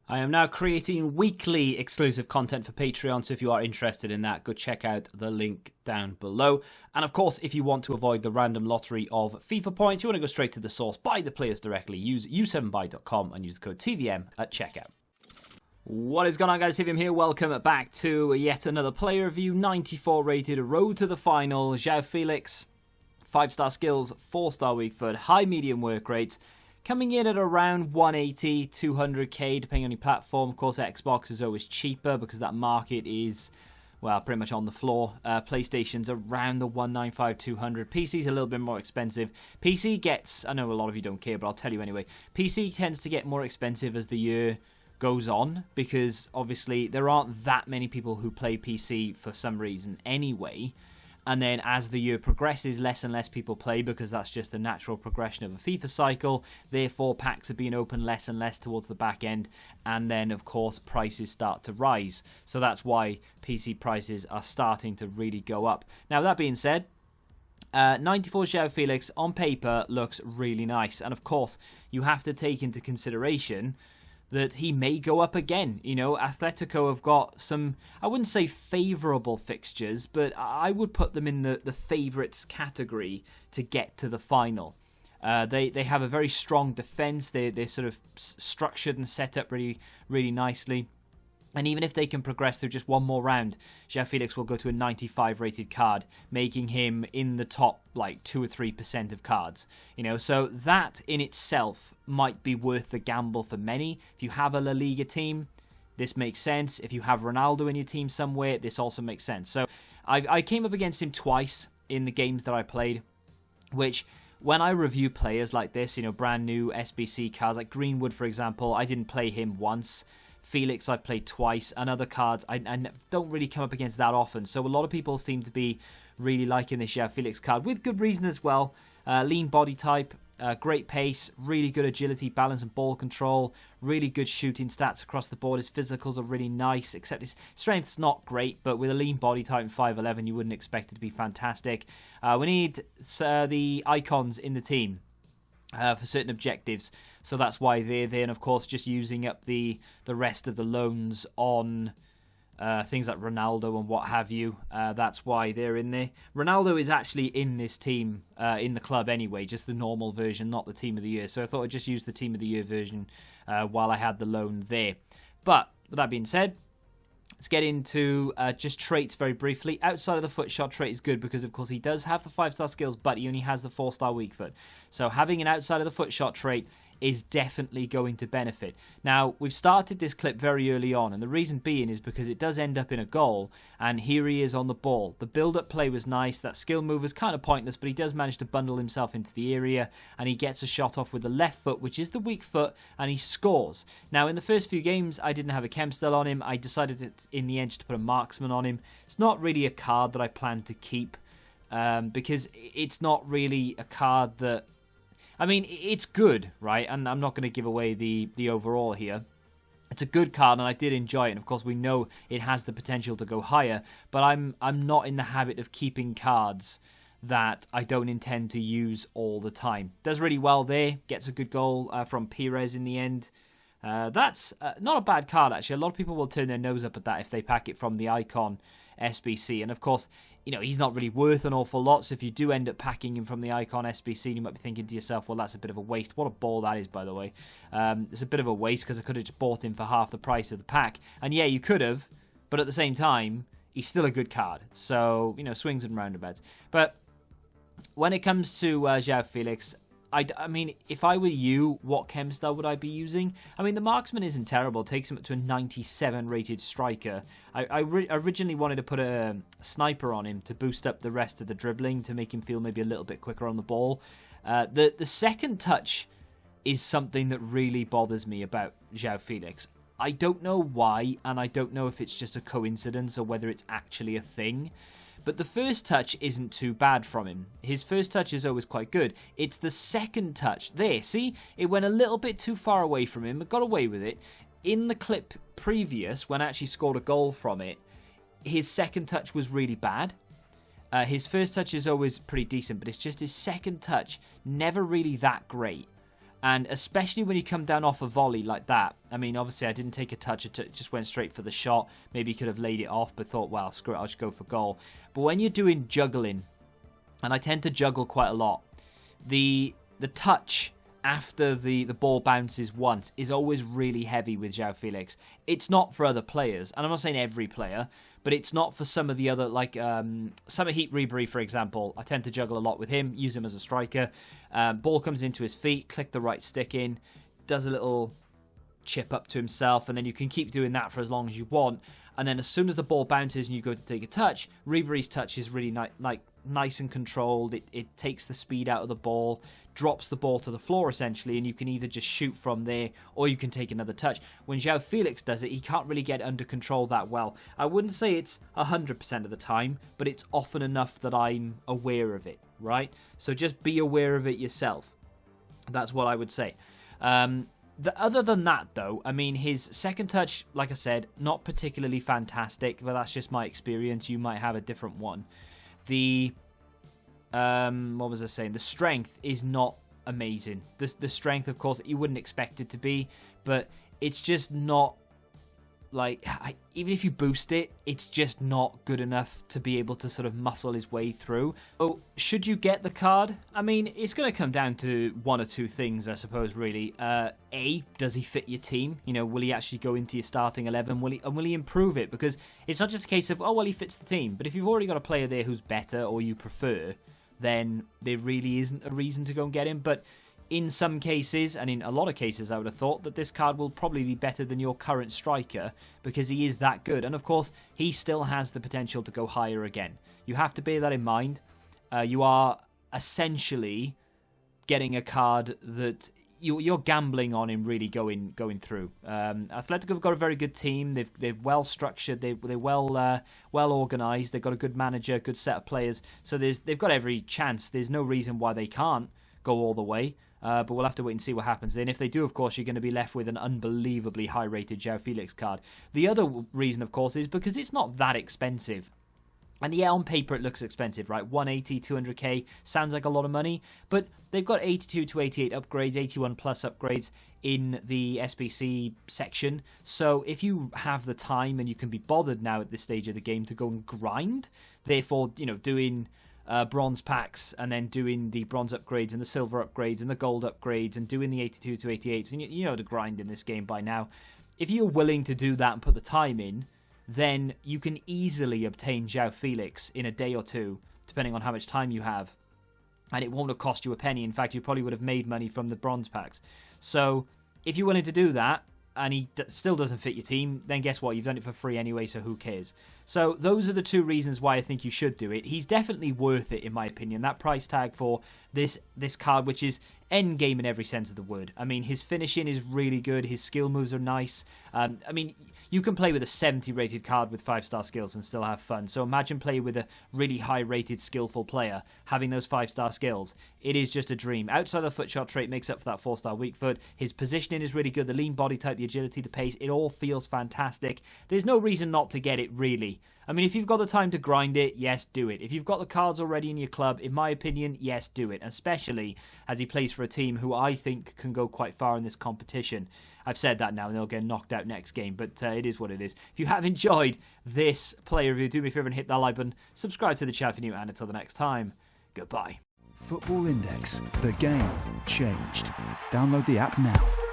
I am now creating weekly exclusive content for Patreon, so if you are interested in that, go check out the link down below. And of course, if you want to avoid the random lottery of FIFA points, you want to go straight to the source, buy the players directly, use u7buy.com and use the code TVM at checkout. What is going on, guys? TVM here. Welcome back to yet another player review. 94 rated, road to the final. Joao Felix, 5-star skills, 4-star weak foot, high medium work rate. Coming in at around 180, 200k, depending on your platform. Of course, Xbox is always cheaper because that market is, well, pretty much on the floor. PlayStation's around the 195, 200. PC's a little bit more expensive. PC gets, I know a lot of you don't care, but I'll tell you anyway. PC tends to get more expensive as the year goes on because obviously there aren't that many people who play PC for some reason anyway. And then as the year progresses, less and less people play because that's just the natural progression of a FIFA cycle. Therefore, packs are being opened less and less towards the back end. And then, of course, prices start to rise. So that's why PC prices are starting to really go up. Now, that being said, 94 Joao Felix on paper looks really nice. And of course, you have to take into consideration that he may go up again. You know, Atletico have got some, I wouldn't say favourable fixtures, but I would put them in the favourites category to get to the final. They have a very strong defence. They're sort of structured and set up really, really nicely. And even if they can progress through just one more round, Joao Felix will go to a 95 rated card, making him in the top like 2 or 3% of cards. You know, so that in itself might be worth the gamble for many. If you have a La Liga team, this makes sense. If you have Ronaldo in your team somewhere, this also makes sense. So I came up against him twice in the games that I played, which when I review players like this, you know, brand new SBC cards, like Greenwood, for example, I didn't play him once. Felix I've played twice, and other cards I don't really come up against that often. So a lot of people seem to be really liking this Joao Felix card, with good reason as well. Lean body type, great pace, really good agility, balance and ball control, really good shooting stats across the board. His physicals are really nice, except his strength's not great, but with a lean body type and 5'11", you wouldn't expect it to be fantastic. We need the icons in the team for certain objectives, so that's why they're there. And of course, just using up the rest of the loans on things like Ronaldo and what have you. That's why they're in there. Ronaldo is actually in this team, in the club anyway, just the normal version, not the Team of the Year. So I thought I'd just use the Team of the Year version while I had the loan there. But with that being said, let's get into just traits very briefly. Outside of the foot shot trait is good because, of course, he does have the 5-star skills, but he only has the 4-star weak foot. So having an outside of the foot shot trait is definitely going to benefit. Now, we've started this clip very early on, and the reason being is because it does end up in a goal, and here he is on the ball. The build-up play was nice. That skill move was kind of pointless, but he does manage to bundle himself into the area, and he gets a shot off with the left foot, which is the weak foot, and he scores. Now, in the first few games, I didn't have a chem style on him. I decided in the end to put a marksman on him. It's not really a card that I plan to keep, because it's not really a card that, I mean, it's good, right? And I'm not going to give away the overall here. It's a good card, and I did enjoy it. And of course, we know it has the potential to go higher. But I'm not in the habit of keeping cards that I don't intend to use all the time. Does really well there. Gets a good goal from Pires in the end. That's not a bad card, actually. A lot of people will turn their nose up at that if they pack it from the Icon SBC. And of course, you know, he's not really worth an awful lot. So if you do end up packing him from the Icon SBC, you might be thinking to yourself, well, that's a bit of a waste. What a ball that is, by the way. It's a bit of a waste because I could have just bought him for half the price of the pack. And yeah, you could have, but at the same time, he's still a good card. So, you know, swings and roundabouts. But when it comes to Joao Felix, I mean, if I were you, what chem style would I be using? I mean, the marksman isn't terrible. It takes him up to a 97 rated striker. I originally wanted to put a sniper on him to boost up the rest of the dribbling, to make him feel maybe a little bit quicker on the ball. The second touch is something that really bothers me about Joao Felix. I don't know why, and I don't know if it's just a coincidence or whether it's actually a thing. But the first touch isn't too bad from him. His first touch is always quite good. It's the second touch. There, see? It went a little bit too far away from him, but got away with it. In the clip previous, when I actually scored a goal from it, his second touch was really bad. His first touch is always pretty decent, but it's just his second touch, never really that great. And especially when you come down off a volley like that. I mean, obviously, I didn't take a touch. It just went straight for the shot. Maybe you could have laid it off, but thought, well, screw it, I'll just go for goal. But when you're doing juggling, and I tend to juggle quite a lot, the touch after the ball bounces once is always really heavy with Joao Felix. It's not for other players, and I'm not saying every player, but it's not for some of the other, like Summer Heat Ribery, for example. I tend to juggle a lot with him, use him as a striker. Ball comes into his feet, click the right stick in, does a little chip up to himself, and then you can keep doing that for as long as you want. And then as soon as the ball bounces and you go to take a touch, Ribery's touch is really nice and controlled. It takes the speed out of the ball, drops the ball to the floor essentially, and you can either just shoot from there or you can take another touch. When Joao Felix does it, he can't really get under control that well. I wouldn't say it's 100% of the time, but it's often enough that I'm aware of it, right? So just be aware of it yourself. That's what I would say. Other than that, though, I mean, his second touch, like I said, not particularly fantastic, but that's just my experience. You might have a different one. What was I saying? The strength is not amazing. The strength, of course, you wouldn't expect it to be, but it's just not, like, even if you boost it, it's just not good enough to be able to sort of muscle his way through. So, should you get the card? I mean, it's going to come down to one or two things, I suppose, really. A, does he fit your team? You know, will he actually go into your starting 11? Will he improve it? Because it's not just a case of, oh, well, he fits the team. But if you've already got a player there who's better or you prefer, then there really isn't a reason to go and get him. But in some cases, and in a lot of cases, I would have thought that this card will probably be better than your current striker because he is that good. And of course, he still has the potential to go higher again. You have to bear that in mind. You are essentially getting a card that you're gambling on him really going through. Atletico have got a very good team. They're well structured. They're well organised. They've got a good manager, good set of players. So they've got every chance. There's no reason why they can't go all the way. But we'll have to wait and see what happens. Then if they do, of course, you're going to be left with an unbelievably high-rated Joao Felix card. The other reason, of course, is because it's not that expensive. And yeah, on paper it looks expensive, right? 180, 200k sounds like a lot of money, but they've got 82 to 88 upgrades, 81 plus upgrades in the SBC section. So if you have the time and you can be bothered now at this stage of the game to go and grind, therefore, you know, doing bronze packs and then doing the bronze upgrades and the silver upgrades and the gold upgrades and doing the 82 to 88s, and you know the grind in this game by now. If you're willing to do that and put the time in, then you can easily obtain Joao Felix in a day or two, depending on how much time you have. And it won't have cost you a penny. In fact, you probably would have made money from the bronze packs. So, if you're willing to do that, and he still doesn't fit your team, then guess what? You've done it for free anyway, so who cares? So, those are the two reasons why I think you should do it. He's definitely worth it, in my opinion. That price tag for this card, which is end game in every sense of the word. I mean, his finishing is really good. His skill moves are nice. I mean, you can play with a 70 rated card with 5-star skills and still have fun. So imagine playing with a really high rated skillful player having those 5-star skills. It is just a dream. Outside the foot shot trait makes up for that 4-star weak foot. His positioning is really good. The lean body type, the agility, the pace, it all feels fantastic. There's no reason not to get it, really. I mean, if you've got the time to grind it, yes, do it. If you've got the cards already in your club, in my opinion, yes, do it. Especially as he plays for a team who I think can go quite far in this competition. I've said that now and they'll get knocked out next game, but it is what it is. If you have enjoyed this player review, do me a favour and hit that like button. Subscribe to the channel if you're new, and until the next time, goodbye. Football Index. The game changed. Download the app now.